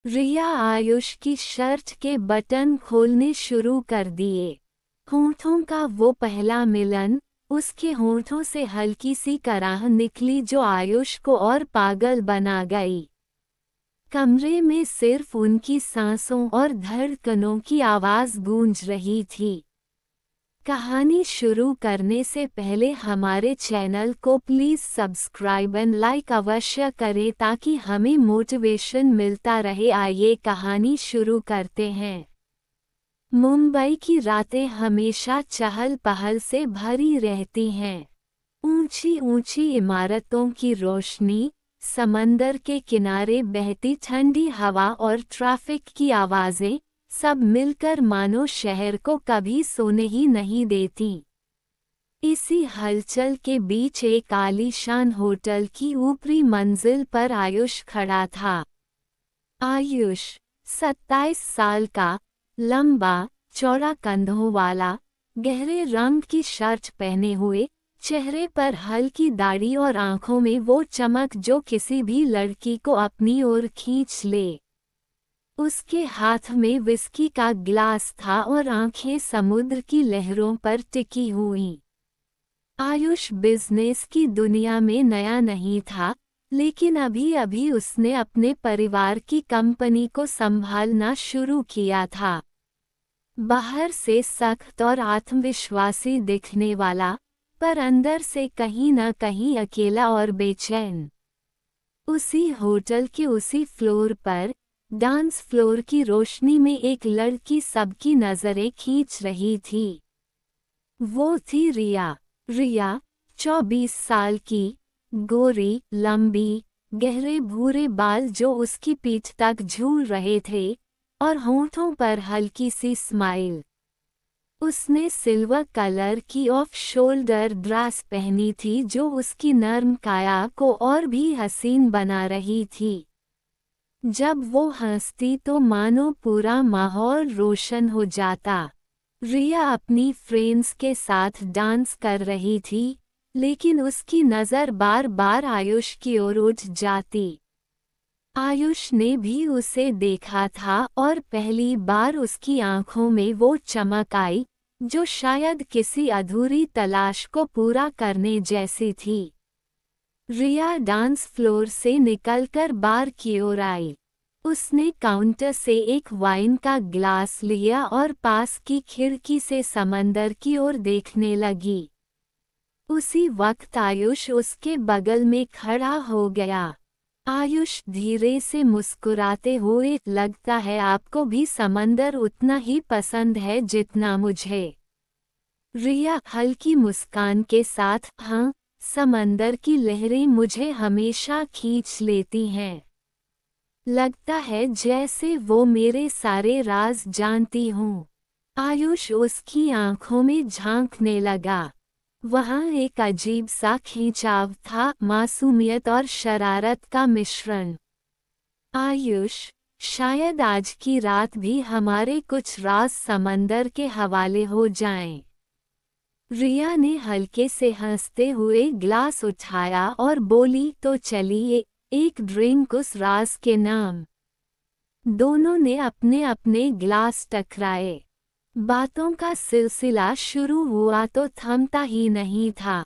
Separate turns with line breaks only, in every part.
रिया आयुष की शर्ट के बटन खोलने शुरू कर दिए। होंठों का वो पहला मिलन, उसके होंठों से हल्की सी कराह निकली जो आयुष को और पागल बना गई। कमरे में सिर्फ उनकी सांसों और धड़कनों की आवाज गूंज रही थी। कहानी शुरू करने से पहले हमारे चैनल को प्लीज़ सब्सक्राइब एंड लाइक अवश्य करें ताकि हमें मोटिवेशन मिलता रहे। आइए कहानी शुरू करते हैं। मुंबई की रातें हमेशा चहल पहल से भरी रहती हैं। ऊंची ऊंची इमारतों की रोशनी, समंदर के किनारे बहती ठंडी हवा और ट्रैफिक की आवाज़ें सब मिलकर मानो शहर को कभी सोने ही नहीं देती। इसी हलचल के बीच एक आलीशान होटल की ऊपरी मंजिल पर आयुष खड़ा था। आयुष 27 साल का, लंबा चौड़ा कंधों वाला, गहरे रंग की शर्ट पहने हुए, चेहरे पर हल्की दाढ़ी और आंखों में वो चमक जो किसी भी लड़की को अपनी ओर खींच ले। उसके हाथ में विस्की का ग्लास था और आंखें समुद्र की लहरों पर टिकी हुईं। आयुष बिजनेस की दुनिया में नया नहीं था, लेकिन अभी अभी उसने अपने परिवार की कंपनी को संभालना शुरू किया था। बाहर से सख्त और आत्मविश्वासी दिखने वाला, पर अंदर से कहीं न कहीं अकेला और बेचैन। उसी होटल के उसी फ्लोर पर, डांस फ्लोर की रोशनी में एक लड़की सबकी नजरें खींच रही थी। वो थी रिया। रिया 24 साल की, गोरी, लंबी, गहरे भूरे बाल जो उसकी पीठ तक झूल रहे थे, और होंठों पर हल्की सी स्माइल। उसने सिल्वर कलर की ऑफ शोल्डर ड्रेस पहनी थी जो उसकी नर्म काया को और भी हसीन बना रही थी। जब वो हंसती तो मानो पूरा माहौल रोशन हो जाता। रिया अपनी फ्रेंड्स के साथ डांस कर रही थी, लेकिन उसकी नज़र बार बार आयुष की ओर उठ जाती। आयुष ने भी उसे देखा था और पहली बार उसकी आंखों में वो चमक आई, जो शायद किसी अधूरी तलाश को पूरा करने जैसी थी। रिया डांस फ्लोर से निकलकर बार की ओर आई। उसने काउंटर से एक वाइन का ग्लास लिया और पास की खिड़की से समंदर की ओर देखने लगी। उसी वक्त आयुष उसके बगल में खड़ा हो गया। आयुष धीरे से मुस्कुराते हुए, लगता है आपको भी समंदर उतना ही पसंद है जितना मुझे। रिया हल्की मुस्कान के साथ, हाँ, समंदर की लहरें मुझे हमेशा खींच लेती हैं। लगता है जैसे वो मेरे सारे राज जानती हूँ। आयुष उसकी आंखों में झांकने लगा। वहाँ एक अजीब सा खिंचाव था, मासूमियत और शरारत का मिश्रण। आयुष, शायद आज की रात भी हमारे कुछ राज समंदर के हवाले हो जाएं। रिया ने हल्के से हंसते हुए ग्लास उठाया और बोली, तो चलिए एक ड्रिंक उस राज के नाम। दोनों ने अपने अपने ग्लास टकराए। बातों का सिलसिला शुरू हुआ तो थमता ही नहीं था।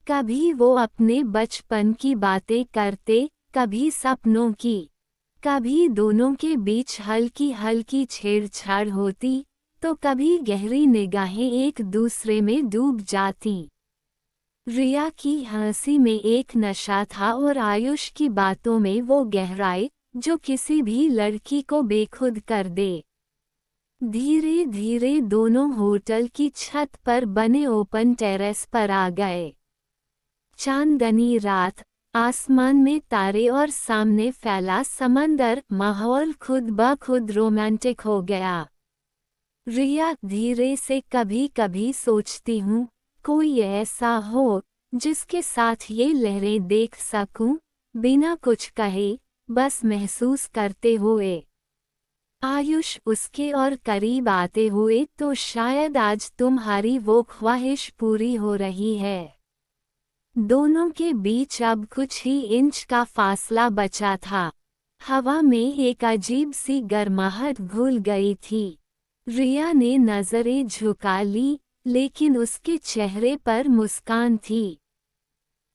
कभी वो अपने बचपन की बातें करते, कभी सपनों की, कभी दोनों के बीच हल्की हल्की छेड़छाड़ होती, तो कभी गहरी निगाहें एक दूसरे में डूब जाती। रिया की हंसी में एक नशा था और आयुष की बातों में वो गहराई जो किसी भी लड़की को बेखुद कर दे। धीरे धीरे दोनों होटल की छत पर बने ओपन टेरेस पर आ गए। चांदनी रात, आसमान में तारे और सामने फैला समंदर, माहौल खुद ब खुद रोमांटिक हो गया। रिया धीरे से, कभी कभी सोचती हूँ, कोई ऐसा हो जिसके साथ ये लहरें देख सकूं, बिना कुछ कहे, बस महसूस करते हुए। आयुष उसके और करीब आते हुए, तो शायद आज तुम्हारी वो ख्वाहिश पूरी हो रही है। दोनों के बीच अब कुछ ही इंच का फासला बचा था। हवा में एक अजीब सी गर्माहट घुल गई थी। रिया ने नजरें झुका ली, लेकिन उसके चेहरे पर मुस्कान थी।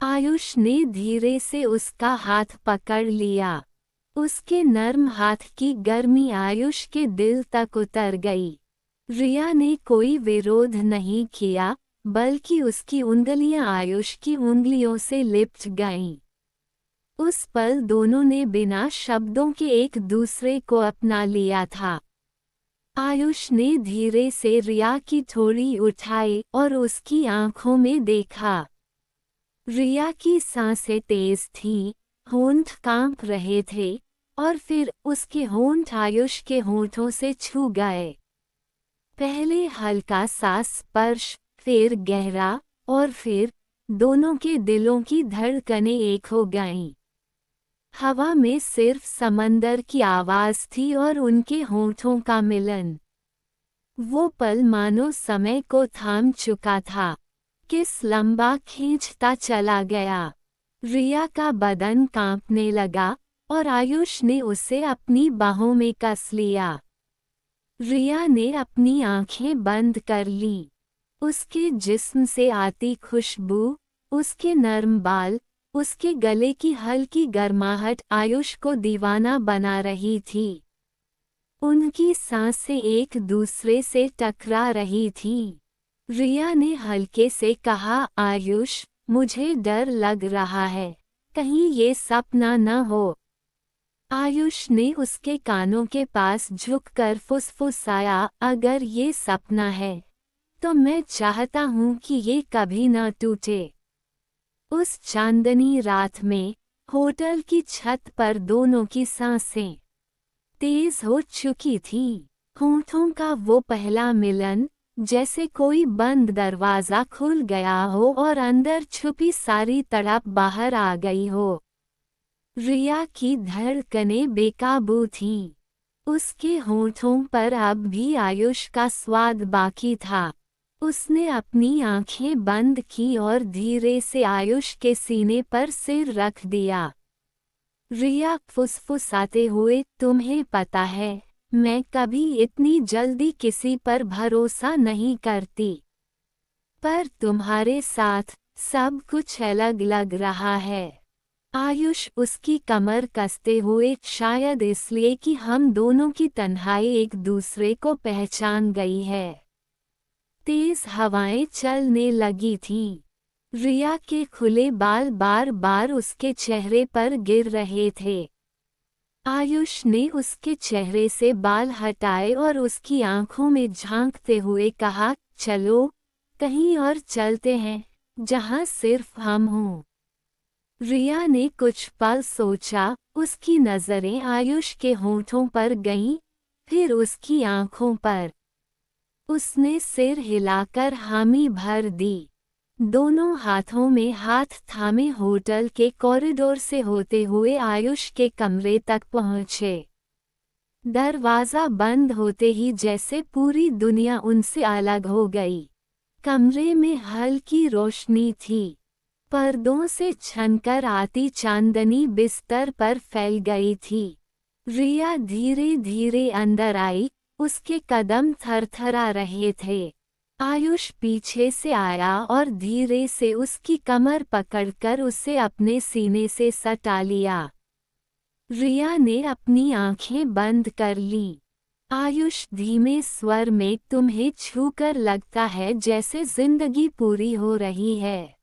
आयुष ने धीरे से उसका हाथ पकड़ लिया। उसके नर्म हाथ की गर्मी आयुष के दिल तक उतर गई। रिया ने कोई विरोध नहीं किया, बल्कि उसकी उंगलियां आयुष की उंगलियों से लिपट गईं। उस पल दोनों ने बिना शब्दों के एक दूसरे को अपना लिया था। आयुष ने धीरे से रिया की थोड़ी उठाई और उसकी आंखों में देखा। रिया की सांसें तेज थीं, होंठ कांप रहे थे, और फिर उसके होंठ आयुष के होंठों से छू गए। पहले हल्का सा स्पर्श, फिर गहरा, और फिर दोनों के दिलों की धड़कनें एक हो गईं। हवा में सिर्फ समंदर की आवाज थी और उनके होंठों का मिलन। वो पल मानो समय को थाम चुका था। किस लंबा खींचता चला गया। रिया का बदन कांपने लगा और आयुष ने उसे अपनी बाहों में कस लिया। रिया ने अपनी आंखें बंद कर लीं। उसके जिस्म से आती खुशबू, उसके नर्म बाल, उसके गले की हल्की गर्माहट आयुष को दीवाना बना रही थी। उनकी सांसें एक दूसरे से टकरा रही थीं। रिया ने हल्के से कहा, आयुष, मुझे डर लग रहा है, कहीं ये सपना न हो। आयुष ने उसके कानों के पास झुककर फुसफुसाया, अगर ये सपना है, तो मैं चाहता हूँ कि ये कभी न टूटे। उस चांदनी रात में, होटल की छत पर दोनों की सांसें तेज हो चुकी थीं। होठों का वो पहला मिलन, जैसे कोई बंद दरवाजा खुल गया हो और अंदर छुपी सारी तड़प बाहर आ गई हो। रिया की धड़कनें बेकाबू थीं। उसके होठों पर अब भी आयुष का स्वाद बाकी था। उसने अपनी आंखें बंद की और धीरे से आयुष के सीने पर सिर रख दिया। रिया फुसफुसाते हुए, तुम्हें पता है, मैं कभी इतनी जल्दी किसी पर भरोसा नहीं करती, पर तुम्हारे साथ सब कुछ अलग लग रहा है। आयुष उसकी कमर कसते हुए, शायद इसलिए कि हम दोनों की तन्हाई एक दूसरे को पहचान गई है। तेज हवाएं चलने लगी थीं। रिया के खुले बाल बार बार उसके चेहरे पर गिर रहे थे। आयुष ने उसके चेहरे से बाल हटाए और उसकी आंखों में झांकते हुए कहा, चलो, कहीं और चलते हैं, जहां सिर्फ हम हों। रिया ने कुछ पल सोचा, उसकी नजरें आयुष के होठों पर गईं, फिर उसकी आंखों पर। उसने सिर हिलाकर हामी भर दी। दोनों हाथों में हाथ थामे होटल के कॉरिडोर से होते हुए आयुष के कमरे तक पहुंचे। दरवाजा बंद होते ही जैसे पूरी दुनिया उनसे अलग हो गई। कमरे में हल्की रोशनी थी। पर्दों से छनकर आती चांदनी बिस्तर पर फैल गई थी। रिया धीरे धीरे अंदर आई, उसके कदम थरथरा रहे थे। आयुष पीछे से आया और धीरे से उसकी कमर पकड़कर उसे अपने सीने से सटा लिया। रिया ने अपनी आंखें बंद कर लीं। आयुष धीमे स्वर में, तुम्हें छूकर लगता है जैसे जिंदगी पूरी हो रही है।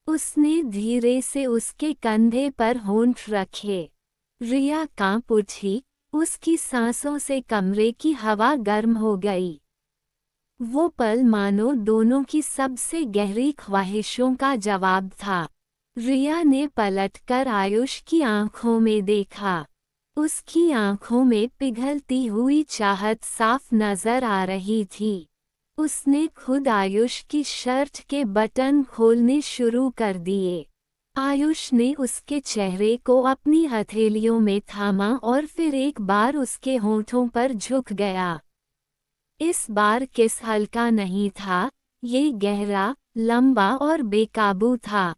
उसने धीरे से उसके कंधे पर होंठ रखे। रिया कांप उठी, उसकी सांसों से कमरे की हवा गर्म हो गई। वो पल मानो दोनों की सबसे गहरी ख्वाहिशों का जवाब था। रिया ने पलटकर आयुष की आंखों में देखा। उसकी आंखों में पिघलती हुई चाहत साफ नजर आ रही थी। उसने खुद आयुष की शर्ट के बटन खोलने शुरू कर दिए। आयुष ने उसके चेहरे को अपनी हथेलियों में थामा और फिर एक बार उसके होठों पर झुक गया। इस बार किस हल्का नहीं था, ये गहरा, लंबा और बेकाबू था।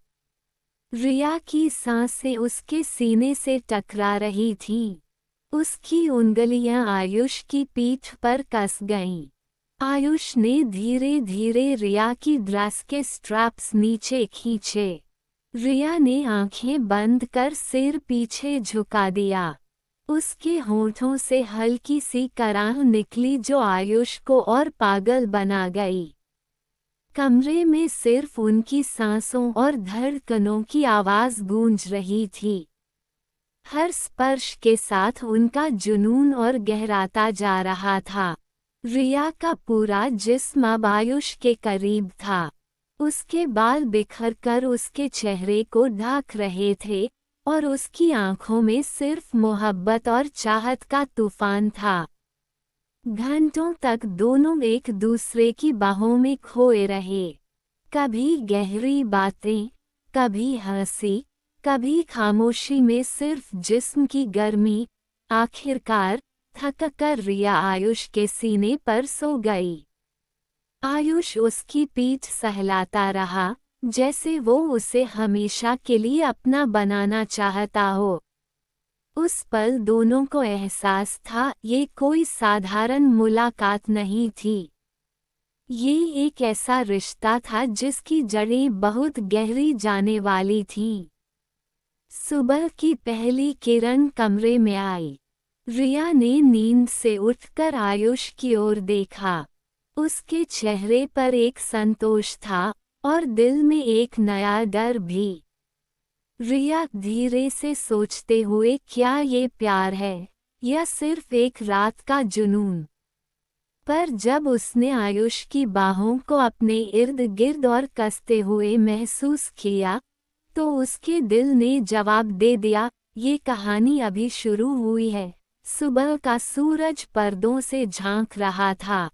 रिया की सांसें उसके सीने से टकरा रही थीं। उसकी उंगलियां आयुष की पीठ पर कस गईं। आयुष ने धीरे धीरे रिया की ड्रेस के स्ट्रैप्स नीचे खींचे। रिया ने आंखें बंद कर सिर पीछे झुका दिया। उसके होंठों से हल्की सी कराह निकली जो आयुष को और पागल बना गई। कमरे में सिर्फ उनकी सांसों और धड़कनों की आवाज गूंज रही थी। हर स्पर्श के साथ उनका जुनून और गहराता जा रहा था। रिया का पूरा जिस्म अब आयुष के करीब था। उसके बाल बिखरकर उसके चेहरे को ढक रहे थे और उसकी आंखों में सिर्फ मोहब्बत और चाहत का तूफान था। घंटों तक दोनों एक दूसरे की बाहों में खोए रहे। कभी गहरी बातें, कभी हंसी, कभी खामोशी में सिर्फ जिस्म की गर्मी। आखिरकार थककर रिया आयुष के सीने पर सो गई। आयुष उसकी पीठ सहलाता रहा, जैसे वो उसे हमेशा के लिए अपना बनाना चाहता हो। उस पल दोनों को एहसास था ये कोई साधारण मुलाकात नहीं थी। ये एक ऐसा रिश्ता था जिसकी जड़ें बहुत गहरी जाने वाली थीं। सुबह की पहली किरण कमरे में आई। रिया ने नींद से उठकर आयुष की ओर देखा। उसके चेहरे पर एक संतोष था और दिल में एक नया डर भी। रिया धीरे से सोचते हुए, क्या ये प्यार है या सिर्फ एक रात का जुनून? पर जब उसने आयुष की बाहों को अपने इर्द गिर्द और कसते हुए महसूस किया, तो उसके दिल ने जवाब दे दिया, ये कहानी अभी शुरू हुई है। सुबह का सूरज पर्दों से झांक रहा था।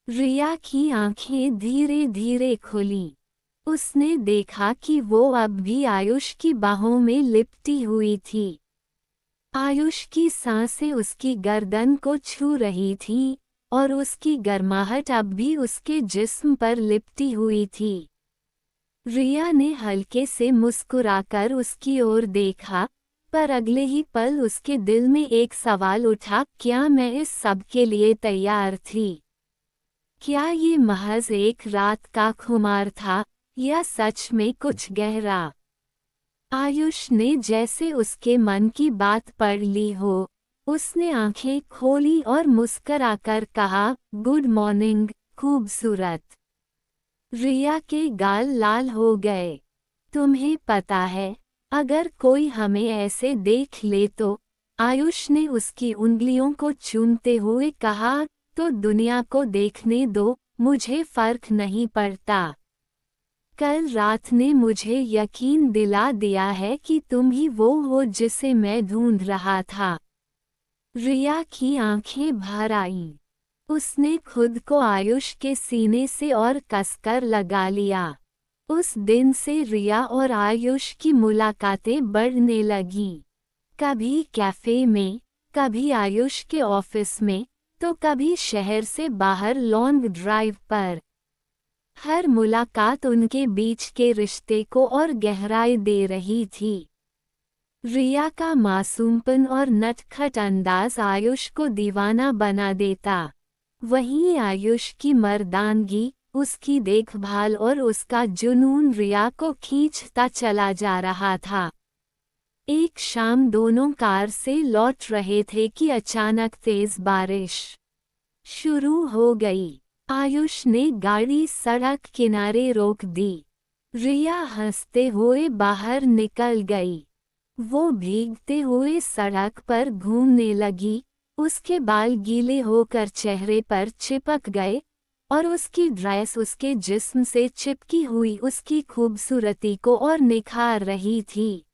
रिया की आंखें धीरे धीरे खुलीं। उसने देखा कि वो अब भी आयुष की बाहों में लिपटी हुई थी। आयुष की सांसें उसकी गर्दन को छू रही थीं और उसकी गर्माहट अब भी उसके जिस्म पर लिपटी हुई थी। रिया ने हल्के से मुस्कुराकर उसकी ओर देखा, पर अगले ही पल उसके दिल में एक सवाल उठा, क्या मैं इस सब के लिए तैयार थी? क्या ये महज एक रात का खुमार था या सच में कुछ गहरा? आयुष ने जैसे उसके मन की बात पढ़ ली हो, उसने आंखें खोली और मुस्कुराकर कहा, गुड मॉर्निंग खूबसूरत। रिया के गाल लाल हो गए। तुम्हें पता है, अगर कोई हमें ऐसे देख ले तो, आयुष ने उसकी उंगलियों को चूमते हुए कहा, तो दुनिया को देखने दो, मुझे फर्क नहीं पड़ता। कल रात ने मुझे यकीन दिला दिया है कि तुम ही वो हो जिसे मैं ढूंढ रहा था। रिया की आंखें भर आईं। उसने खुद को आयुष के सीने से और कसकर लगा लिया। उस दिन से रिया और आयुष की मुलाकातें बढ़ने लगीं। कभी कैफे में, कभी आयुष के ऑफिस में, तो कभी शहर से बाहर लॉन्ग ड्राइव पर। हर मुलाकात उनके बीच के रिश्ते को और गहराई दे रही थी। रिया का मासूमपन और नटखट अंदाज आयुष को दीवाना बना देता। वहीं आयुष की मर्दानगी, उसकी देखभाल और उसका जुनून रिया को खींचता चला जा रहा था। एक शाम दोनों कार से लौट रहे थे कि अचानक तेज बारिश शुरू हो गई। आयुष ने गाड़ी सड़क किनारे रोक दी। रिया हंसते हुए बाहर निकल गई। वो भीगते हुए सड़क पर घूमने लगी। उसके बाल गीले होकर चेहरे पर चिपक गए और उसकी ड्रेस उसके जिस्म से चिपकी हुई उसकी खूबसूरती को और निखार रही थी।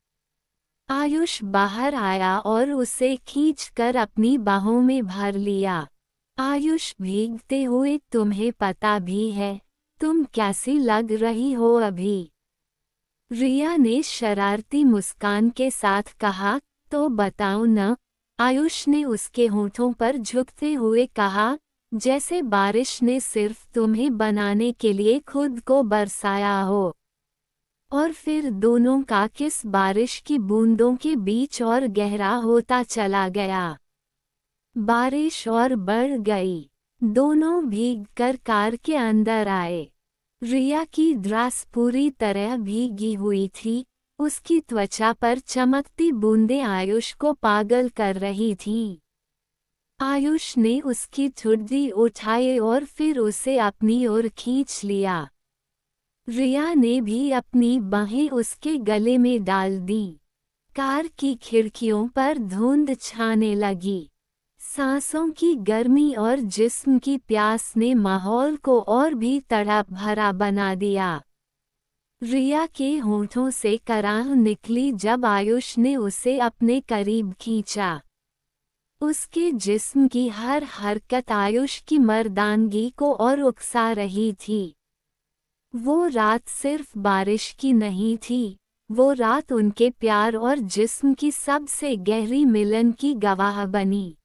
आयुष बाहर आया और उसे खींचकर अपनी बाहों में भर लिया। आयुष भीगते हुए, तुम्हें पता भी है तुम कैसी लग रही हो अभी? रिया ने शरारती मुस्कान के साथ कहा, तो बताओ न। आयुष ने उसके होठों पर झुकते हुए कहा, जैसे बारिश ने सिर्फ तुम्हें बनाने के लिए खुद को बरसाया हो। और फिर दोनों का किस बारिश की बूंदों के बीच और गहरा होता चला गया। बारिश और बढ़ गई। दोनों भीगकर कार के अंदर आए। रिया की ड्रेस पूरी तरह भीगी हुई थी, उसकी त्वचा पर चमकती बूंदें आयुष को पागल कर रही थीं। आयुष ने उसकी ठुड्डी उठाई और फिर उसे अपनी ओर खींच लिया। रिया ने भी अपनी बाहें उसके गले में डाल दी। कार की खिड़कियों पर धुंध छाने लगी। सांसों की गर्मी और जिस्म की प्यास ने माहौल को और भी तड़प भरा बना दिया। रिया के होंठों से कराह निकली जब आयुष ने उसे अपने करीब खींचा। उसके जिस्म की हर हरकत आयुष की मर्दानगी को और उकसा रही थी। वो रात सिर्फ बारिश की नहीं थी, वो रात उनके प्यार और जिस्म की सबसे गहरी मिलन की गवाह बनी।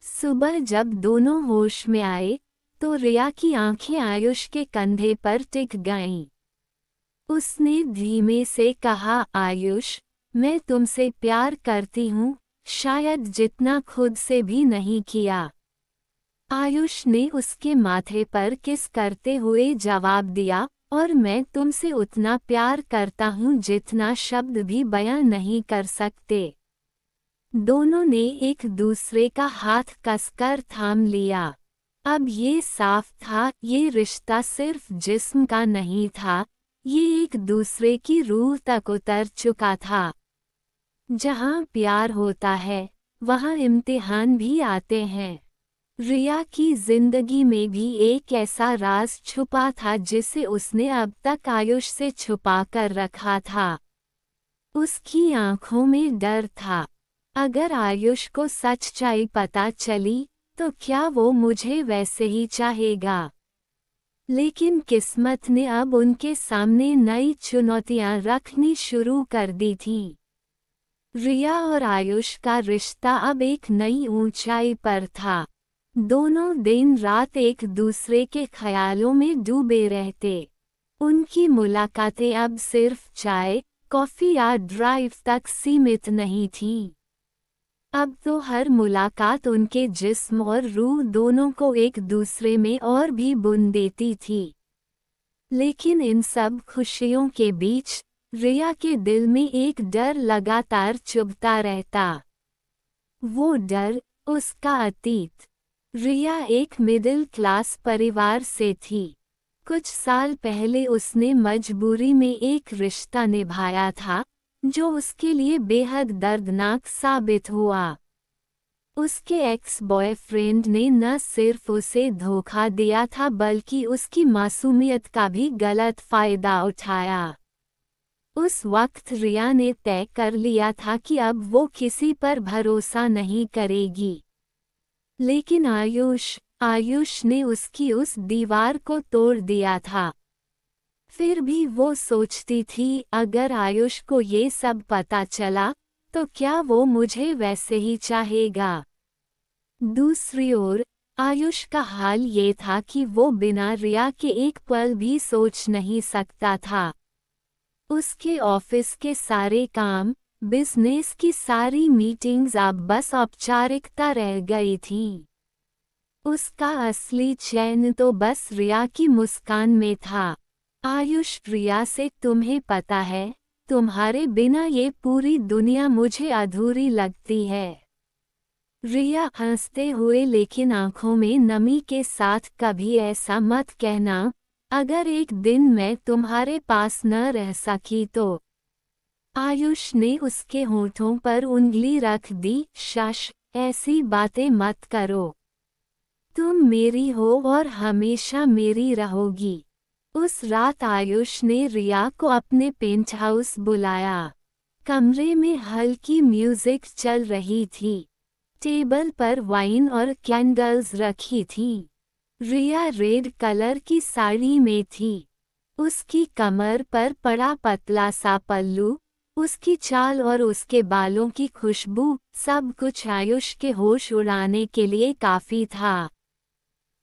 सुबह जब दोनों होश में आए, तो रिया की आंखें आयुष के कंधे पर टिक गईं। उसने धीमे से कहा, आयुष, मैं तुमसे प्यार करती हूँ, शायद जितना खुद से भी नहीं किया। आयुष ने उसके माथे पर किस करते हुए जवाब दिया, और मैं तुमसे उतना प्यार करता हूँ जितना शब्द भी बयां नहीं कर सकते। दोनों ने एक दूसरे का हाथ कसकर थाम लिया। अब ये साफ था, ये रिश्ता सिर्फ जिस्म का नहीं था, ये एक दूसरे की रूह तक उतर चुका था। जहाँ प्यार होता है, वहाँ इम्तिहान भी आते हैं। रिया की जिंदगी में भी एक ऐसा राज छुपा था जिसे उसने अब तक आयुष से छुपा कर रखा था। उसकी आंखों में डर था। अगर आयुष को सच्चाई पता चली, तो क्या वो मुझे वैसे ही चाहेगा? लेकिन किस्मत ने अब उनके सामने नई चुनौतियां रखनी शुरू कर दी थीं। रिया और आयुष का रिश्ता अब एक नई ऊंचाई पर था। दोनों दिन रात एक दूसरे के ख्यालों में डूबे रहते। उनकी मुलाकातें अब सिर्फ चाय, कॉफी या ड्राइव तक सीमित नहीं थीं। अब तो हर मुलाकात उनके जिस्म और रूह दोनों को एक दूसरे में और भी बुन देती थी। लेकिन इन सब खुशियों के बीच रिया के दिल में एक डर लगातार चुभता रहता। वो डर, उसका अतीत। रिया एक मिडिल क्लास परिवार से थी। कुछ साल पहले उसने मजबूरी में एक रिश्ता निभाया था, जो उसके लिए बेहद दर्दनाक साबित हुआ। उसके एक्स बॉयफ्रेंड ने न सिर्फ उसे धोखा दिया था बल्कि उसकी मासूमियत का भी गलत फायदा उठाया। उस वक्त रिया ने तय कर लिया था कि अब वो किसी पर भरोसा नहीं करेगी। लेकिन आयुष ने उसकी उस दीवार को तोड़ दिया था। फिर भी वो सोचती थी, अगर आयुष को ये सब पता चला, तो क्या वो मुझे वैसे ही चाहेगा? दूसरी ओर आयुष का हाल ये था कि वो बिना रिया के एक पल भी सोच नहीं सकता था। उसके ऑफिस के सारे काम, बिजनेस की सारी मीटिंग्स अब बस औपचारिकता रह गई थीं। उसका असली चैन तो बस रिया की मुस्कान में था। आयुष, रिया से, तुम्हें पता है, तुम्हारे बिना ये पूरी दुनिया मुझे अधूरी लगती है। रिया हंसते हुए लेकिन आंखों में नमी के साथ, कभी ऐसा मत कहना, अगर एक दिन मैं तुम्हारे पास न रह सकी तो। आयुष ने उसके होठों पर उंगली रख दी, शश, ऐसी बातें मत करो। तुम मेरी हो और हमेशा मेरी रहोगी। उस रात आयुष ने रिया को अपने पेंट हाउस बुलाया। कमरे में हल्की म्यूजिक चल रही थी। टेबल पर वाइन और कैंडल्स रखी थी। रिया रेड कलर की साड़ी में थी। उसकी कमर पर पड़ा पतला सा पल्लू, उसकी चाल और उसके बालों की खुशबू, सब कुछ आयुष के होश उड़ाने के लिए काफी था।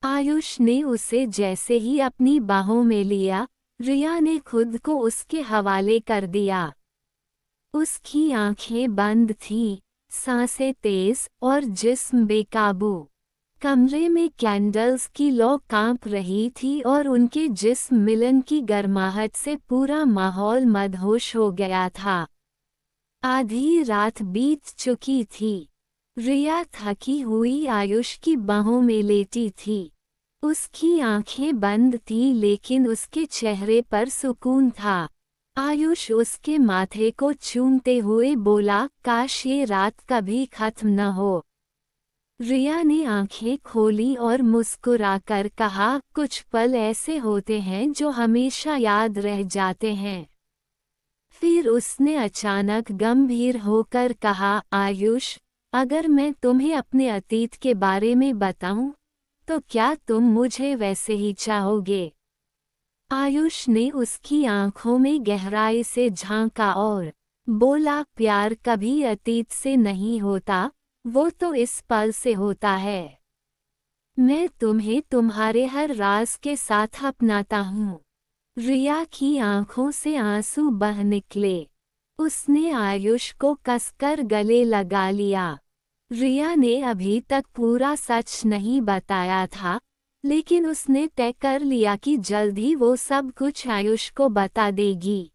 आयुष ने उसे जैसे ही अपनी बाहों में लिया, रिया ने खुद को उसके हवाले कर दिया। उसकी आंखें बंद थीं, सांसें तेज और जिस्म बेकाबू। कमरे में कैंडल्स की लौ कांप रही थी और उनके जिस्म मिलन की गर्माहट से पूरा माहौल मदहोश हो गया था। आधी रात बीत चुकी थी। रिया थकी हुई आयुष की बाहों में लेटी थी। उसकी आंखें बंद थीं लेकिन उसके चेहरे पर सुकून था। आयुष उसके माथे को चूमते हुए बोला, काश ये रात कभी खत्म न हो। रिया ने आंखें खोली और मुस्कुराकर कहा, कुछ पल ऐसे होते हैं जो हमेशा याद रह जाते हैं। फिर उसने अचानक गंभीर होकर कहा, आयुष, अगर मैं तुम्हें अपने अतीत के बारे में बताऊं, तो क्या तुम मुझे वैसे ही चाहोगे? आयुष ने उसकी आंखों में गहराई से झांका और बोला, प्यार कभी अतीत से नहीं होता, वो तो इस पल से होता है। मैं तुम्हें तुम्हारे हर राज के साथ अपनाता हूँ। रिया की आंखों से आंसू बह निकले। उसने आयुष को कसकर गले लगा लिया। रिया ने अभी तक पूरा सच नहीं बताया था, लेकिन उसने तय कर लिया कि जल्द ही वो सब कुछ आयुष को बता देगी।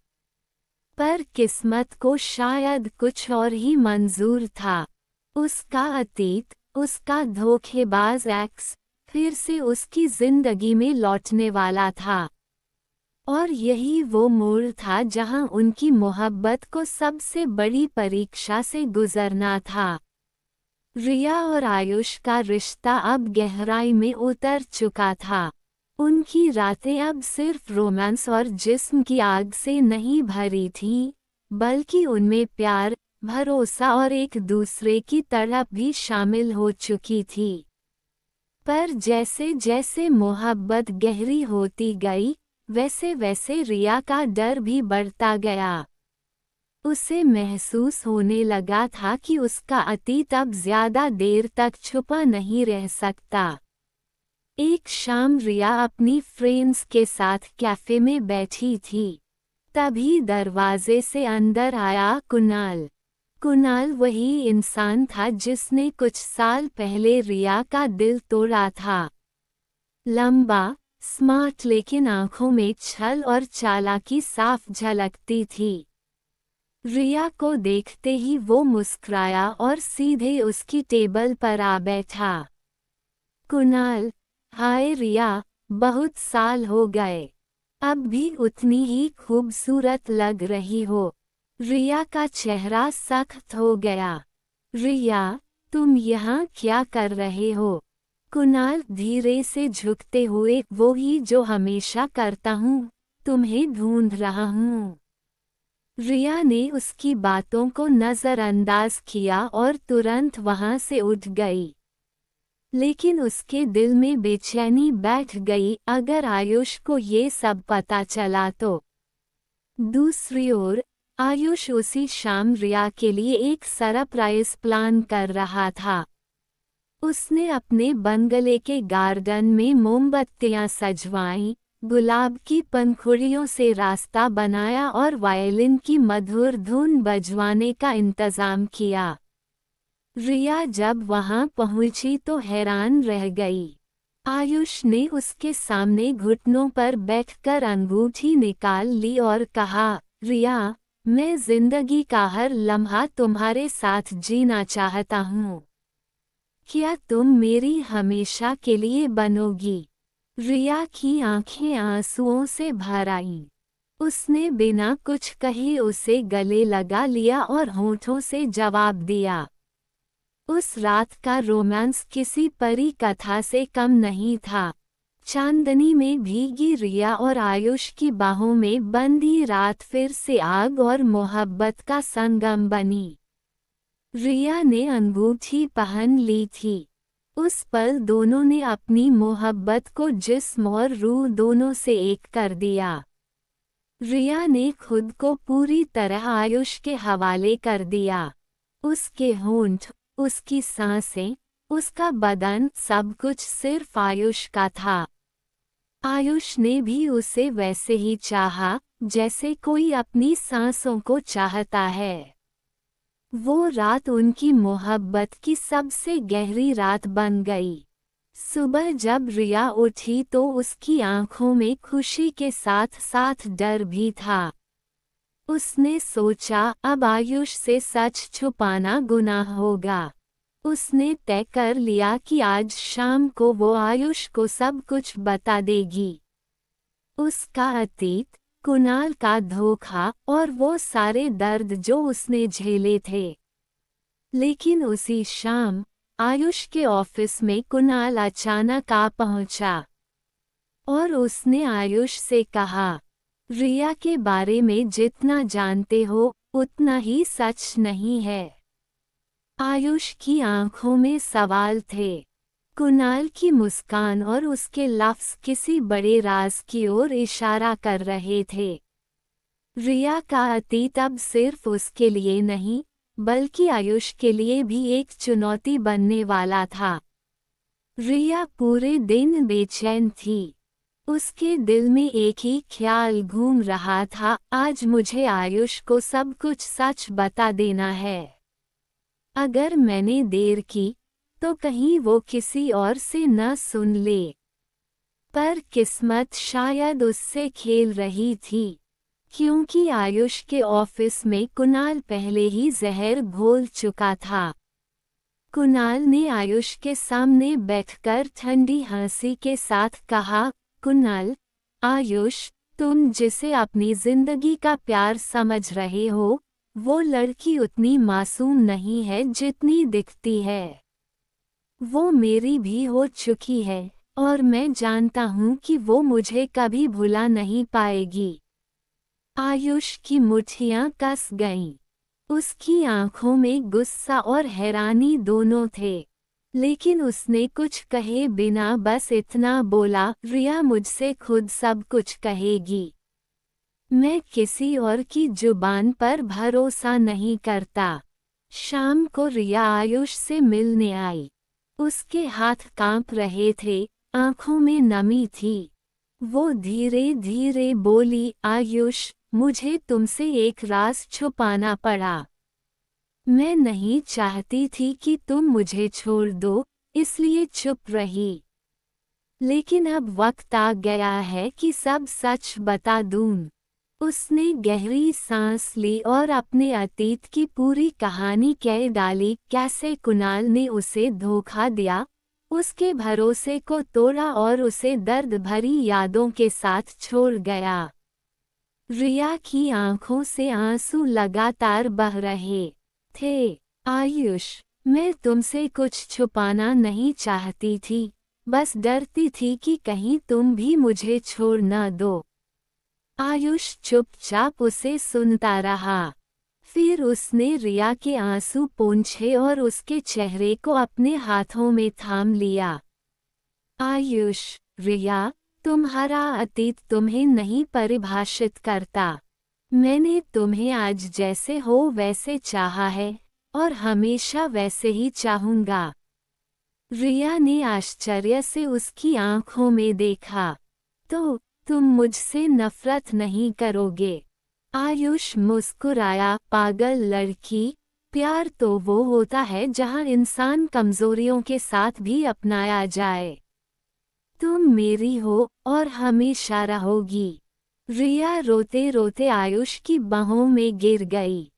पर किस्मत को शायद कुछ और ही मंजूर था। उसका अतीत, उसका धोखेबाज एक्स, फिर से उसकी जिंदगी में लौटने वाला था। और यही वो मोड़ था जहां उनकी मोहब्बत को सबसे बड़ी परीक्षा से गुजरना था। रिया और आयुष का रिश्ता अब गहराई में उतर चुका था। उनकी रातें अब सिर्फ रोमांस और जिस्म की आग से नहीं भरी थीं, बल्कि उनमें प्यार, भरोसा और एक दूसरे की तड़प भी शामिल हो चुकी थी। पर जैसे जैसे मोहब्बत गहरी होती गई, वैसे वैसे रिया का डर भी बढ़ता गया। उसे महसूस होने लगा था कि उसका अतीत अब ज्यादा देर तक छुपा नहीं रह सकता। एक शाम रिया अपनी फ्रेंड्स के साथ कैफे में बैठी थी। तभी दरवाजे से अंदर आया कुणाल। कुणाल वही इंसान था जिसने कुछ साल पहले रिया का दिल तोड़ा था। लंबा, स्मार्ट लेकिन आंखों में छल और चालाकी साफ झलकती थी। रिया को देखते ही वो मुस्कुराया और सीधे उसकी टेबल पर आ बैठा। कुणाल, हाय रिया, बहुत साल हो गए। अब भी उतनी ही खूबसूरत लग रही हो। रिया का चेहरा सख्त हो गया। रिया, तुम यहाँ क्या कर रहे हो? कुणाल धीरे से झुकते हुए, वो ही जो हमेशा करता हूँ, तुम्हें ढूंढ रहा हूँ। रिया ने उसकी बातों को नजरअंदाज किया और तुरंत वहां से उठ गई। लेकिन उसके दिल में बेचैनी बैठ गई, अगर आयुष को ये सब पता चला तो। दूसरी ओर, आयुष उसी शाम रिया के लिए एक सरप्राइज प्लान कर रहा था। उसने अपने बंगले के गार्डन में मोमबत्तियां सजवाईं, गुलाब की पंखुड़ियों से रास्ता बनाया और वायलिन की मधुर धुन बजवाने का इंतजाम किया। रिया जब वहां पहुंची तो हैरान रह गई। आयुष ने उसके सामने घुटनों पर बैठकर अंगूठी निकाल ली और कहा, रिया, मैं जिंदगी का हर लम्हा तुम्हारे साथ जीना चाहता हूँ। क्या तुम मेरी हमेशा के लिए बनोगी? रिया की आंखें आंसुओं से भर आईं। उसने बिना कुछ कहे उसे गले लगा लिया और होठों से जवाब दिया। उस रात का रोमांस किसी परी कथा से कम नहीं था। चांदनी में भीगी रिया और आयुष की बाहों में बंधी रात फिर से आग और मोहब्बत का संगम बनी। रिया ने अंगूठी पहन ली थी। उस पल दोनों ने अपनी मोहब्बत को जिस्म और रूह दोनों से एक कर दिया। रिया ने खुद को पूरी तरह आयुष के हवाले कर दिया। उसके होंठ, उसकी सांसें, उसका बदन, सब कुछ सिर्फ आयुष का था। आयुष ने भी उसे वैसे ही चाहा, जैसे कोई अपनी सांसों को चाहता है। वो रात उनकी मोहब्बत की सबसे गहरी रात बन गई। सुबह जब रिया उठी तो उसकी आंखों में खुशी के साथ साथ डर भी था। उसने सोचा अब आयुष से सच छुपाना गुनाह होगा। उसने तय कर लिया कि आज शाम को वो आयुष को सब कुछ बता देगी। उसका अतीत, कुणाल का धोखा और वो सारे दर्द जो उसने झेले थे। लेकिन उसी शाम आयुष के ऑफिस में कुणाल अचानक आ पहुंचा और उसने आयुष से कहा, रिया के बारे में जितना जानते हो उतना ही सच नहीं है। आयुष की आंखों में सवाल थे। कुणाल की मुस्कान और उसके लफ्ज़ किसी बड़े राज की ओर इशारा कर रहे थे। रिया का अतीत अब सिर्फ उसके लिए नहीं, बल्कि आयुष के लिए भी एक चुनौती बनने वाला था। रिया पूरे दिन बेचैन थी। उसके दिल में एक ही ख्याल घूम रहा था, आज मुझे आयुष को सब कुछ सच बता देना है। अगर मैंने देर की तो कहीं वो किसी और से न सुन ले। पर किस्मत शायद उससे खेल रही थी, क्योंकि आयुष के ऑफिस में कुणाल पहले ही जहर घोल चुका था। कुणाल ने आयुष के सामने बैठकर ठंडी हंसी के साथ कहा, कुणाल, आयुष, तुम जिसे अपनी जिंदगी का प्यार समझ रहे हो, वो लड़की उतनी मासूम नहीं है जितनी दिखती है। वो मेरी भी हो चुकी है और मैं जानता हूँ कि वो मुझे कभी भुला नहीं पाएगी। आयुष की मुट्ठियाँ कस गईं। उसकी आंखों में गुस्सा और हैरानी दोनों थे, लेकिन उसने कुछ कहे बिना बस इतना बोला, रिया मुझसे खुद सब कुछ कहेगी। मैं किसी और की जुबान पर भरोसा नहीं करता। शाम को रिया आयुष से मिलने आई। उसके हाथ कांप रहे थे, आंखों में नमी थी। वो धीरे धीरे बोली, आयुष, मुझे तुमसे एक राज छुपाना पड़ा। मैं नहीं चाहती थी कि तुम मुझे छोड़ दो, इसलिए चुप रही। लेकिन अब वक्त आ गया है कि सब सच बता दूं। उसने गहरी सांस ली और अपने अतीत की पूरी कहानी कह डाली, कैसे कुणाल ने उसे धोखा दिया, उसके भरोसे को तोड़ा और उसे दर्द भरी यादों के साथ छोड़ गया। रिया की आंखों से आंसू लगातार बह रहे थे। आयुष, मैं तुमसे कुछ छुपाना नहीं चाहती थी, बस डरती थी कि कहीं तुम भी मुझे छोड़ न दो। आयुष चुपचाप उसे सुनता रहा। फिर उसने रिया के आंसू पोंछे और उसके चेहरे को अपने हाथों में थाम लिया। आयुष, रिया, तुम्हारा अतीत तुम्हें नहीं परिभाषित करता। मैंने तुम्हें आज जैसे हो वैसे चाहा है और हमेशा वैसे ही चाहूंगा। रिया ने आश्चर्य से उसकी आंखों में देखा। तो तुम मुझसे नफरत नहीं करोगे? आयुष मुस्कुराया, पागल लड़की, प्यार तो वो होता है जहां इंसान कमजोरियों के साथ भी अपनाया जाए। तुम मेरी हो और हमेशा रहोगी। रिया रोते रोते आयुष की बाहों में गिर गई।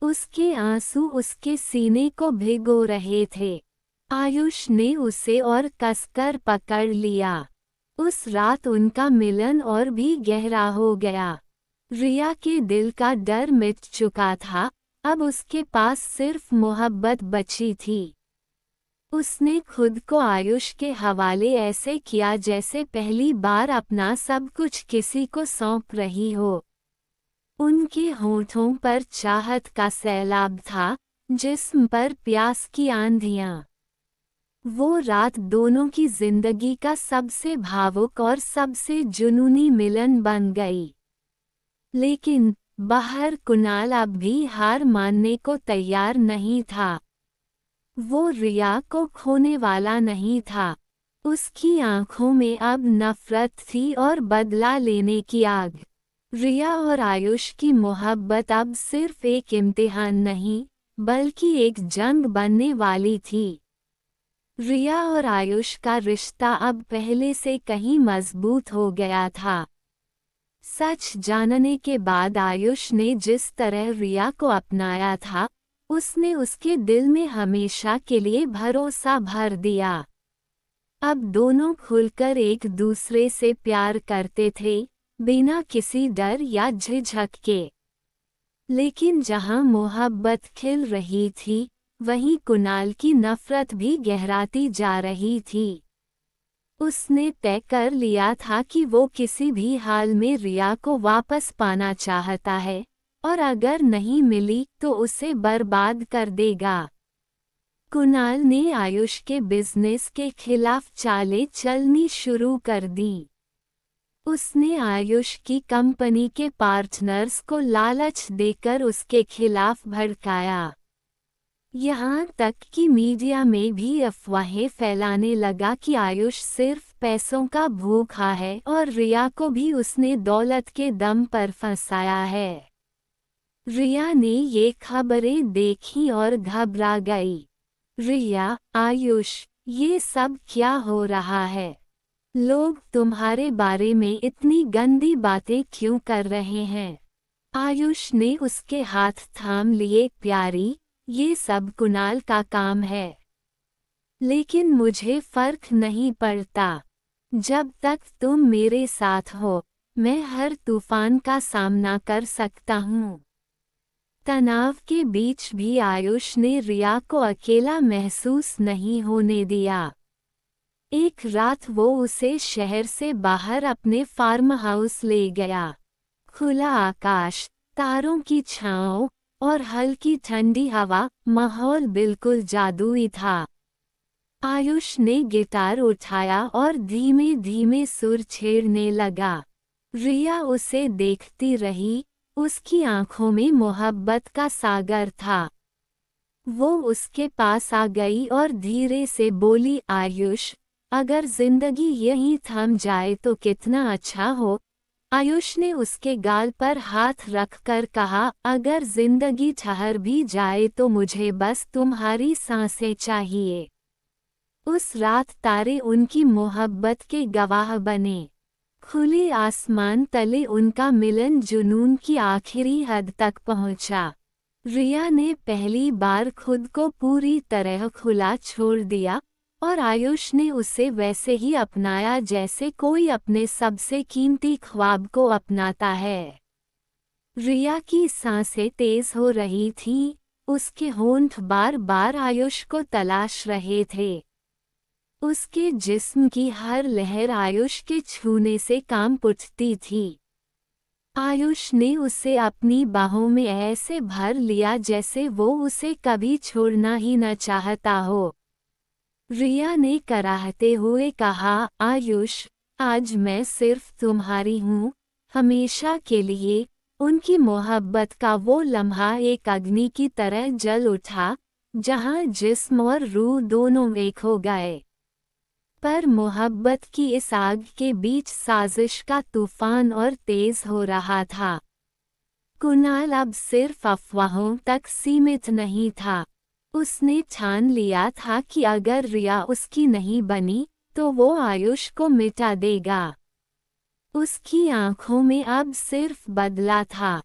उसके आंसू उसके सीने को भिगो रहे थे। आयुष ने उसे और कसकर पकड़ लिया। उस रात उनका मिलन और भी गहरा हो गया। रिया के दिल का डर मिट चुका था, अब उसके पास सिर्फ मोहब्बत बची थी। उसने खुद को आयुष के हवाले ऐसे किया जैसे पहली बार अपना सब कुछ किसी को सौंप रही हो। उनके होठों पर चाहत का सैलाब था, जिस्म पर प्यास की आंधियां। वो रात दोनों की जिंदगी का सबसे भावुक और सबसे जुनूनी मिलन बन गई। लेकिन बाहर कुणाल अब भी हार मानने को तैयार नहीं था। वो रिया को खोने वाला नहीं था, उसकी आंखों में अब नफरत थी और बदला लेने की आग। रिया और आयुष की मोहब्बत अब सिर्फ एक इम्तिहान नहीं, बल्कि एक जंग बनने वाली थी। रिया और आयुष का रिश्ता अब पहले से कहीं मजबूत हो गया था। सच जानने के बाद आयुष ने जिस तरह रिया को अपनाया था, उसने उसके दिल में हमेशा के लिए भरोसा भर दिया। अब दोनों खुलकर एक दूसरे से प्यार करते थे, बिना किसी डर या झिझक के। लेकिन जहां मोहब्बत खिल रही थी, वहीं कुणाल की नफरत भी गहराती जा रही थी। उसने तय कर लिया था कि वो किसी भी हाल में रिया को वापस पाना चाहता है, और अगर नहीं मिली तो उसे बर्बाद कर देगा। कुणाल ने आयुष के बिजनेस के खिलाफ चालें चलनी शुरू कर दी। उसने आयुष की कंपनी के पार्टनर्स को लालच देकर उसके खिलाफ भड़काया। यहाँ तक कि मीडिया में भी अफवाहें फैलाने लगा कि आयुष सिर्फ पैसों का भूखा है और रिया को भी उसने दौलत के दम पर फंसाया है। रिया ने ये खबरें देखी और घबरा गई। रिया, आयुष, ये सब क्या हो रहा है? लोग तुम्हारे बारे में इतनी गंदी बातें क्यों कर रहे हैं? आयुष ने उसके हाथ थाम लिए। प्यारी, ये सब कुणाल का काम है। लेकिन मुझे फर्क नहीं पड़ता। जब तक तुम मेरे साथ हो, मैं हर तूफान का सामना कर सकता हूँ। तनाव के बीच भी आयुष ने रिया को अकेला महसूस नहीं होने दिया। एक रात वो उसे शहर से बाहर अपने फार्म हाउस ले गया। खुला आकाश, तारों की छांव और हल्की ठंडी हवा, माहौल बिल्कुल जादुई था। आयुष ने गिटार उठाया और धीमे धीमे सुर छेड़ने लगा। रिया उसे देखती रही, उसकी आंखों में मोहब्बत का सागर था। वो उसके पास आ गई और धीरे से बोली, आयुष, अगर जिंदगी यहीं थम जाए तो कितना अच्छा हो। आयुष ने उसके गाल पर हाथ रखकर कहा, अगर जिंदगी ठहर भी जाए तो मुझे बस तुम्हारी सांसें चाहिए। उस रात तारे उनकी मोहब्बत के गवाह बने। खुले आसमान तले उनका मिलन जुनून की आखिरी हद तक पहुंचा। रिया ने पहली बार खुद को पूरी तरह खुला छोड़ दिया, और आयुष ने उसे वैसे ही अपनाया जैसे कोई अपने सबसे कीमती ख्वाब को अपनाता है। रिया की सांसें तेज हो रही थीं, उसके होंठ बार बार आयुष को तलाश रहे थे। उसके जिस्म की हर लहर आयुष के छूने से कांप उठती थी। आयुष ने उसे अपनी बाहों में ऐसे भर लिया जैसे वो उसे कभी छोड़ना ही न चाहता हो। रिया ने कराहते हुए कहा, आयुष, आज मैं सिर्फ तुम्हारी हूँ, हमेशा के लिए। उनकी मोहब्बत का वो लम्हा एक अग्नि की तरह जल उठा, जहाँ जिस्म और रूह दोनों एक हो गए। पर मोहब्बत की इस आग के बीच साजिश का तूफान और तेज हो रहा था। कुणाल अब सिर्फ अफवाहों तक सीमित नहीं था। उसने ठान लिया था कि अगर रिया उसकी नहीं बनी, तो वो आयुष को मिटा देगा। उसकी आंखों में अब सिर्फ बदला था।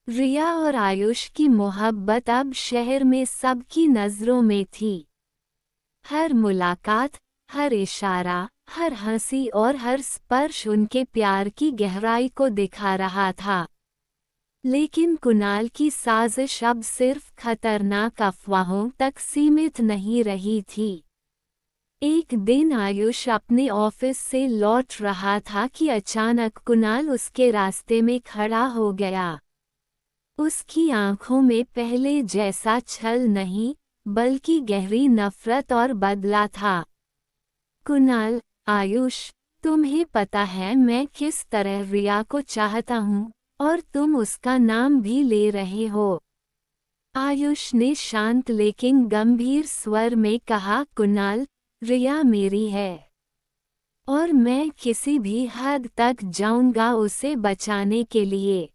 रिया और आयुष की मोहब्बत अब शहर में सबकी नजरों में थी। हर मुलाकात, हर इशारा, हर हंसी और हर स्पर्श उनके प्यार की गहराई को दिखा रहा था। लेकिन कुणाल की साजिश अब सिर्फ खतरनाक अफवाहों तक सीमित नहीं रही थी। एक दिन आयुष अपने ऑफिस से लौट रहा था कि अचानक कुणाल उसके रास्ते में खड़ा हो गया। उसकी आंखों में पहले जैसा छल नहीं, बल्कि गहरी नफरत और बदला था। कुणाल, आयुष, तुम्हें पता है मैं किस तरह रिया को चाहता हूँ, और तुम उसका नाम भी ले रहे हो। आयुष ने शांत लेकिन गंभीर स्वर में कहा, कुणाल, रिया मेरी है। और मैं किसी भी हद तक जाऊंगा उसे बचाने के लिए।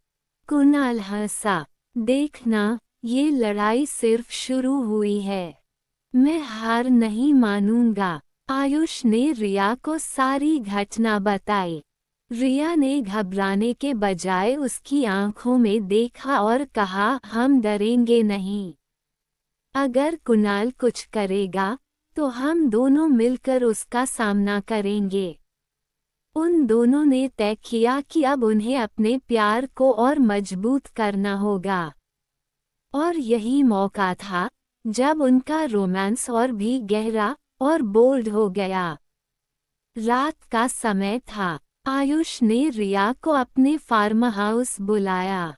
कुणाल हंसा। देखना, ये लड़ाई सिर्फ शुरू हुई है। मैं हार नहीं मानूंगा। आयुष ने रिया को सारी घटना बताई। रिया ने घबराने के बजाय उसकी आंखों में देखा और कहा, हम डरेंगे नहीं। अगर कुणाल कुछ करेगा तो हम दोनों मिलकर उसका सामना करेंगे। उन दोनों ने तय किया कि अब उन्हें अपने प्यार को और मजबूत करना होगा। और यही मौका था जब उनका रोमांस और भी गहरा और बोल्ड हो गया। रात का समय था। आयुष ने रिया को अपने फार्म हाउस बुलाया।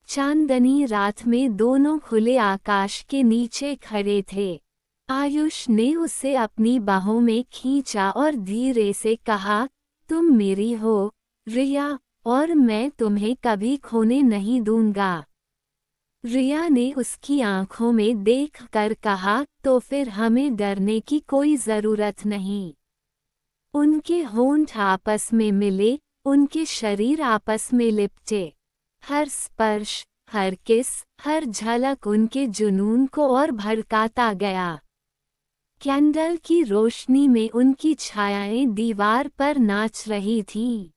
चांदनी रात में दोनों खुले आकाश के नीचे खड़े थे। आयुष ने उसे अपनी बाहों में खींचा और धीरे से कहा, तुम मेरी हो, रिया, और मैं तुम्हें कभी खोने नहीं दूंगा। रिया ने उसकी आंखों में देखकर कहा, तो फिर हमें डरने की कोई जरूरत नहीं। उनके होंठ आपस में मिले, उनके शरीर आपस में लिपटे। हर स्पर्श, हर किस, हर झलक उनके जुनून को और भड़काता गया। कैंडल की रोशनी में उनकी छायाएं दीवार पर नाच रही थीं।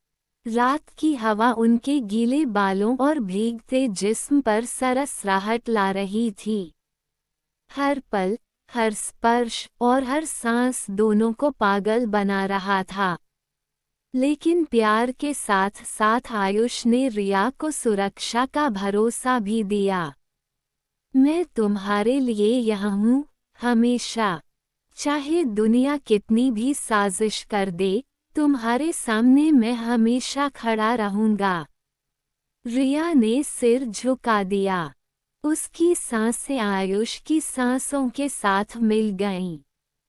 रात की हवा उनके गीले बालों और भीगते जिस्म पर सरसराहट ला रही थी। हर पल, हर स्पर्श और हर सांस दोनों को पागल बना रहा था। लेकिन प्यार के साथ साथ आयुष ने रिया को सुरक्षा का भरोसा भी दिया। मैं तुम्हारे लिए यहाँ हूँ, हमेशा। चाहे दुनिया कितनी भी साजिश कर दे, तुम्हारे सामने मैं हमेशा खड़ा रहूंगा। रिया ने सिर झुका दिया। उसकी सांसें आयुष की सांसों के साथ मिल गईं।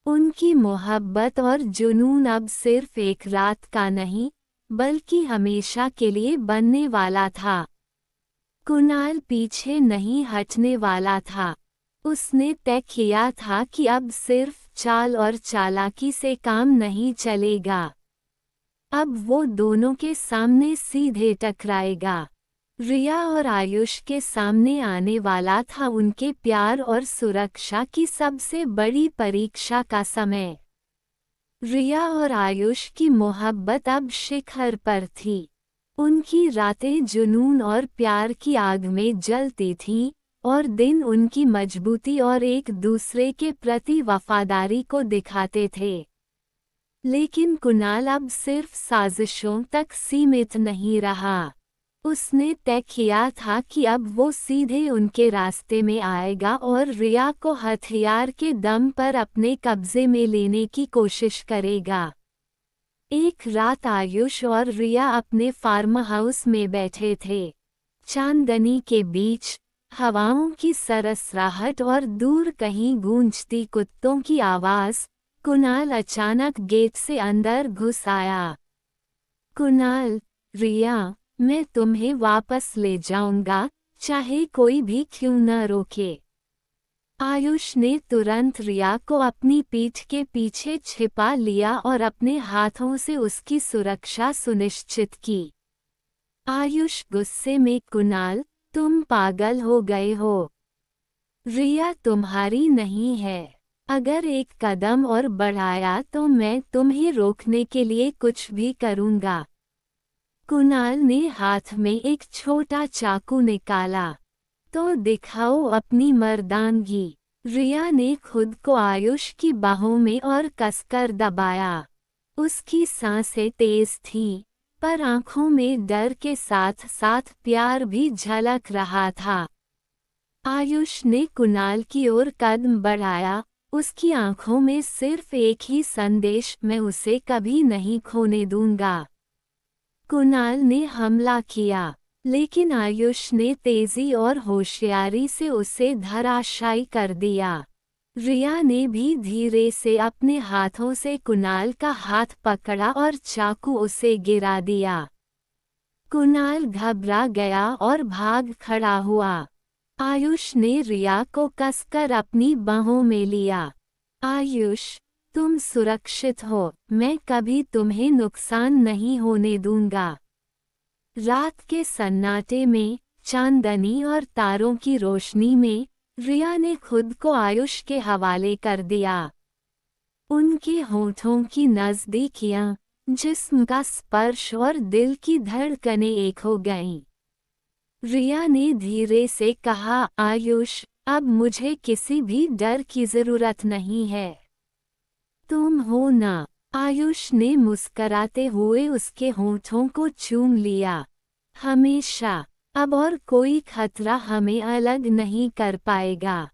उनकी मोहब्बत और जुनून अब सिर्फ एक रात का नहीं, बल्कि हमेशा के लिए बनने वाला था। कुणाल पीछे नहीं हटने वाला था। उसने तय किया था कि अब सिर्फ चाल और चालाकी से काम नहीं चलेगा। अब वो दोनों के सामने सीधे टकराएगा। रिया और आयुष के सामने आने वाला था उनके प्यार और सुरक्षा की सबसे बड़ी परीक्षा का समय। रिया और आयुष की मोहब्बत अब शिखर पर थी। उनकी रातें जुनून और प्यार की आग में जलती थीं, और दिन उनकी मजबूती और एक दूसरे के प्रति वफादारी को दिखाते थे। लेकिन कुणाल अब सिर्फ साजिशों तक सीमित नहीं रहा। उसने तय किया था कि अब वो सीधे उनके रास्ते में आएगा और रिया को हथियार के दम पर अपने कब्जे में लेने की कोशिश करेगा। एक रात आयुष और रिया अपने फार्म हाउस में बैठे थे। चांदनी के बीच, हवाओं की सरसराहट और दूर कहीं गूंजती कुत्तों की आवाज, कुणाल अचानक गेट से अंदर घुस आया। कुणाल, रिया, मैं तुम्हें वापस ले जाऊंगा, चाहे कोई भी क्यों न रोके। आयुष ने तुरंत रिया को अपनी पीठ के पीछे छिपा लिया और अपने हाथों से उसकी सुरक्षा सुनिश्चित की। आयुष गुस्से में, कुणाल, तुम पागल हो गए हो। रिया तुम्हारी नहीं है। अगर एक कदम और बढ़ाया तो मैं तुम्हें रोकने के लिए कुछ भी करूंगा। कुणाल ने हाथ में एक छोटा चाकू निकाला। तो दिखाओ अपनी मर्दानगी। रिया ने खुद को आयुष की बाहों में और कसकर दबाया। उसकी सांसें तेज थीं, पर आंखों में डर के साथ साथ प्यार भी झलक रहा था। आयुष ने कुणाल की ओर कदम बढ़ाया, उसकी आंखों में सिर्फ एक ही संदेश, मैं उसे कभी नहीं खोने दूंगा। कुणाल ने हमला किया, लेकिन आयुष ने तेजी और होशियारी से उसे धराशायी कर दिया। रिया ने भी धीरे से अपने हाथों से कुणाल का हाथ पकड़ा और चाकू उसे गिरा दिया। कुणाल घबरा गया और भाग खड़ा हुआ। आयुष ने रिया को कसकर अपनी बाहों में लिया। आयुष, तुम सुरक्षित हो, मैं कभी तुम्हें नुकसान नहीं होने दूंगा। रात के सन्नाटे में, चांदनी और तारों की रोशनी में, रिया ने खुद को आयुष के हवाले कर दिया। उनके होठों की नज़दीकियां, जिस्म का स्पर्श और दिल की धड़कनें एक हो गईं। रिया ने धीरे से कहा, आयुष, अब मुझे किसी भी डर की जरूरत नहीं है। तुम हो ना। आयुष ने मुस्कराते हुए उसके होठों को चूम लिया। हमेशा। अब और कोई खतरा हमें अलग नहीं कर पाएगा।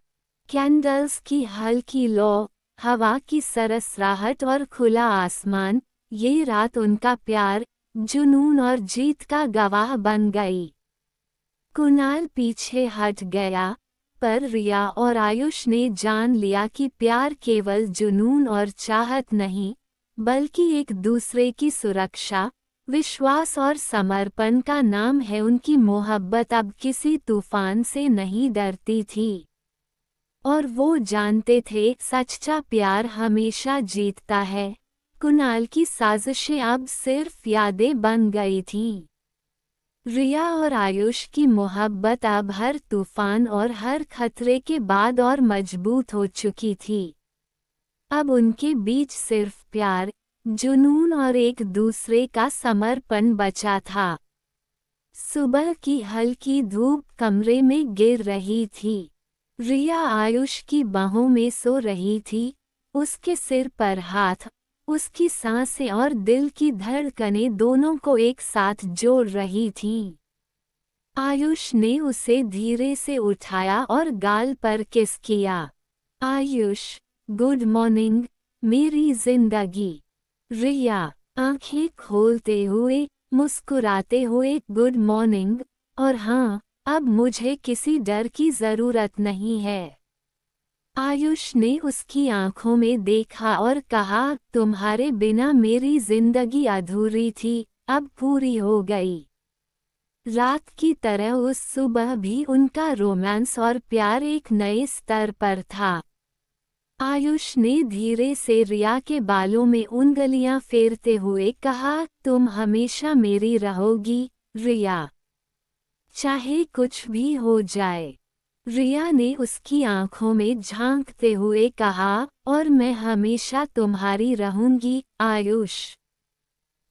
कैंडल्स की हल्की लौ, हवा की सरसराहट और खुला आसमान, ये रात उनका प्यार, जुनून और जीत का गवाह बन गई। कुणाल पीछे हट गया, पर रिया और आयुष ने जान लिया कि प्यार केवल जुनून और चाहत नहीं, बल्कि एक दूसरे की सुरक्षा, विश्वास और समर्पण का नाम है। उनकी मोहब्बत अब किसी तूफान से नहीं डरती थी, और वो जानते थे सच्चा प्यार हमेशा जीतता है। कुणाल की साजिशें अब सिर्फ यादें बन गई थीं। रिया और आयुष की मोहब्बत अब हर तूफान और हर खतरे के बाद और मजबूत हो चुकी थी। अब उनके बीच सिर्फ प्यार, जुनून और एक दूसरे का समर्पण बचा था। सुबह की हल्की धूप कमरे में गिर रही थी। रिया आयुष की बाहों में सो रही थी, उसके सिर पर हाथ, उसकी सांसें और दिल की धड़कनें दोनों को एक साथ जोड़ रही थीं। आयुष ने उसे धीरे से उठाया और गाल पर किस किया। आयुष, गुड मॉर्निंग मेरी जिंदगी। रिया, आंखें खोलते हुए, मुस्कुराते हुए, गुड मॉर्निंग, और हाँ, अब मुझे किसी डर की जरूरत नहीं है। आयुष ने उसकी आंखों में देखा और कहा, तुम्हारे बिना मेरी जिंदगी अधूरी थी, अब पूरी हो गई। रात की तरह उस सुबह भी उनका रोमांस और प्यार एक नए स्तर पर था। आयुष ने धीरे से रिया के बालों में उंगलियां फेरते हुए कहा, तुम हमेशा मेरी रहोगी, रिया। चाहे कुछ भी हो जाए। रिया ने उसकी आंखों में झांकते हुए कहा, और मैं हमेशा तुम्हारी रहूंगी, आयुष।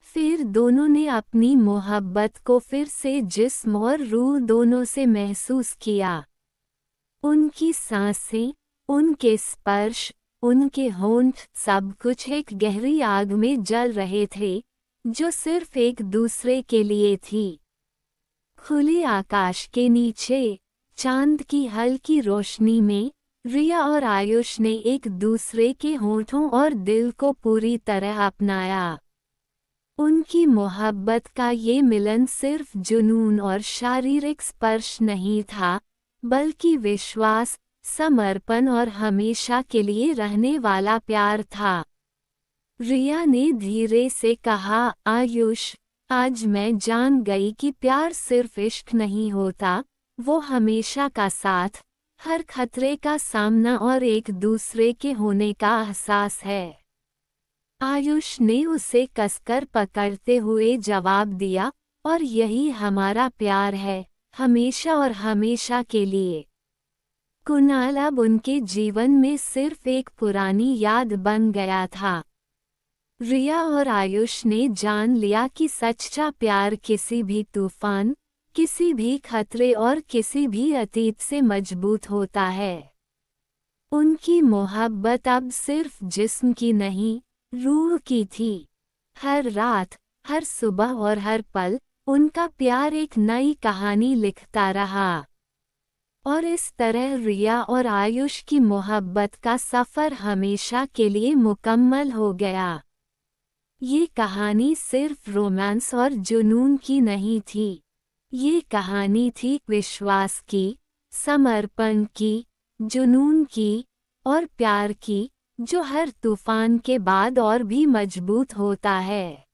फिर दोनों ने अपनी मोहब्बत को फिर से जिस्म और रूह दोनों से महसूस किया। उनकी सांसें, उनके स्पर्श, उनके होंठ, सब कुछ एक गहरी आग में जल रहे थे, जो सिर्फ एक दूसरे के लिए थी। खुले आकाश के नीचे, चांद की हल्की रोशनी में, रिया और आयुष ने एक दूसरे के होठों और दिल को पूरी तरह अपनाया। उनकी मोहब्बत का ये मिलन सिर्फ जुनून और शारीरिक स्पर्श नहीं था, बल्कि विश्वास, समर्पण और हमेशा के लिए रहने वाला प्यार था। रिया ने धीरे से कहा, आयुष, आज मैं जान गई कि प्यार सिर्फ इश्क नहीं होता, वो हमेशा का साथ, हर खतरे का सामना और एक दूसरे के होने का एहसास है। आयुष ने उसे कसकर पकड़ते हुए जवाब दिया, और यही हमारा प्यार है, हमेशा और हमेशा के लिए। कुणाल अब उनके जीवन में सिर्फ एक पुरानी याद बन गया था। रिया और आयुष ने जान लिया कि सच्चा प्यार किसी भी तूफान, किसी भी खतरे और किसी भी अतीत से मजबूत होता है। उनकी मोहब्बत अब सिर्फ जिस्म की नहीं, रूह की थी। हर रात, हर सुबह और हर पल, उनका प्यार एक नई कहानी लिखता रहा। और इस तरह रिया और आयुष की मोहब्बत का सफ़र हमेशा के लिए मुकम्मल हो गया। ये कहानी सिर्फ रोमांस और जुनून की नहीं थी। ये कहानी थी विश्वास की, समर्पण की, जुनून की, और प्यार की, जो हर तूफान के बाद और भी मजबूत होता है।